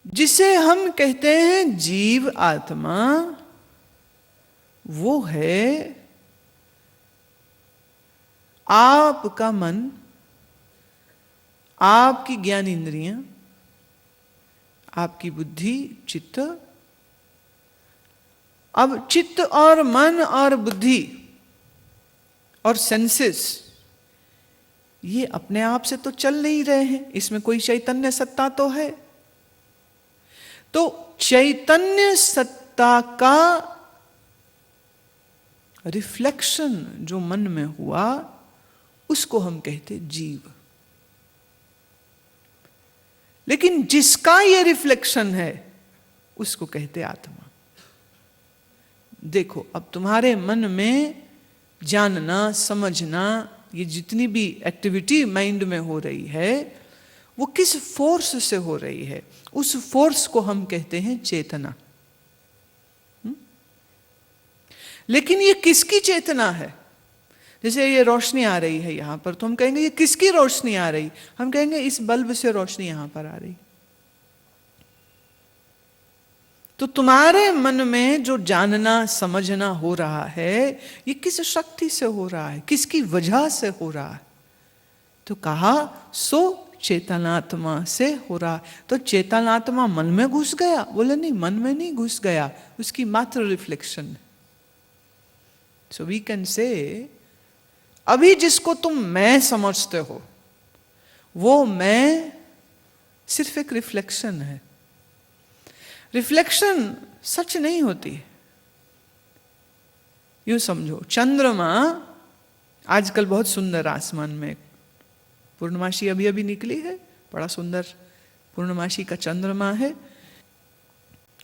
जिसे हम कहते हैं जीव आत्मा, वो है आपका मन, आपकी ज्ञान इंद्रियां, आपकी बुद्धि, चित्त। अब चित्त और मन और बुद्धि और सेंसेस ये अपने आप से तो चल नहीं रहे हैं, इसमें कोई चैतन्य सत्ता तो है। तो चैतन्य सत्ता का रिफ्लेक्शन जो मन में हुआ, उसको हम कहते जीव। लेकिन जिसका ये रिफ्लेक्शन है उसको कहते आत्मा। देखो, अब तुम्हारे मन में जानना, समझना, ये जितनी भी एक्टिविटी माइंड में हो रही है, वो किस फोर्स से हो रही है? उस फोर्स को हम कहते हैं चेतना। लेकिन ये किसकी चेतना है? जैसे ये रोशनी आ रही है यहां पर, तो हम कहेंगे ये किसकी रोशनी आ रही? हम कहेंगे इस बल्ब से रोशनी यहां पर आ रही। तो तुम्हारे मन में जो जानना, समझना हो रहा है, ये किस शक्ति से हो रहा है, किसकी वजह से हो रहा है? तो कहा सो चेतनात्मा से हो रहा। तो चेतनात्मा मन में घुस गया? बोले नहीं, मन में नहीं घुस गया, उसकी मात्र reflection. So we can say अभी जिसको तुम मैं समझते हो, वो मैं सिर्फ एक रिफ्लेक्शन है। रिफ्लेक्शन सच नहीं होती। यूं समझो, चंद्रमा आजकल बहुत सुंदर आसमान में, पूर्णमासी अभी अभी निकली है, बड़ा सुंदर पूर्णमासी का चंद्रमा है।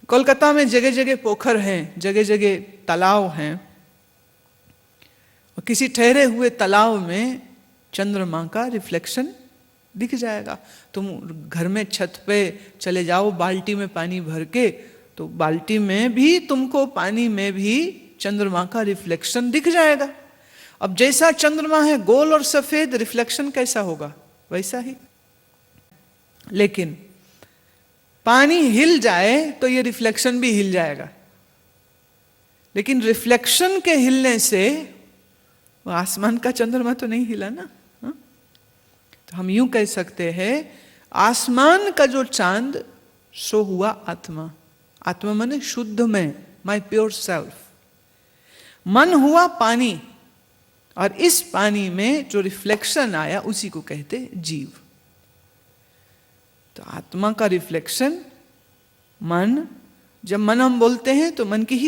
कोलकाता में जगह जगह पोखर हैं, जगह जगह तालाब हैं, और किसी ठहरे हुए तालाब में चंद्रमा का रिफ्लेक्शन दिख जाएगा। तुम घर में छत पे चले जाओ बाल्टी में पानी भर के, तो बाल्टी में भी तुमको, पानी में भी चंद्रमा का रिफ्लेक्शन दिख जाएगा। अब जैसा चंद्रमा है गोल और सफेद, रिफ्लेक्शन कैसा होगा? वैसा ही। लेकिन पानी हिल जाए तो ये रिफ्लेक्शन भी हिल जाएगा। लेकिन रिफ्लेक्शन के हिलने से वो आसमान का चंद्रमा तो नहीं हिला ना। तो हम यूं कह सकते हैं, आसमान का जो चांद, सो हुआ आत्मा। आत्मा माने शुद्ध में, माय प्योर सेल्फ। मन हुआ पानी, और इस पानी में जो रिफ्लेक्शन आया उसी को कहते जीव। तो आत्मा का रिफ्लेक्शन मन, जब मन हम बोलते हैं तो मन की ही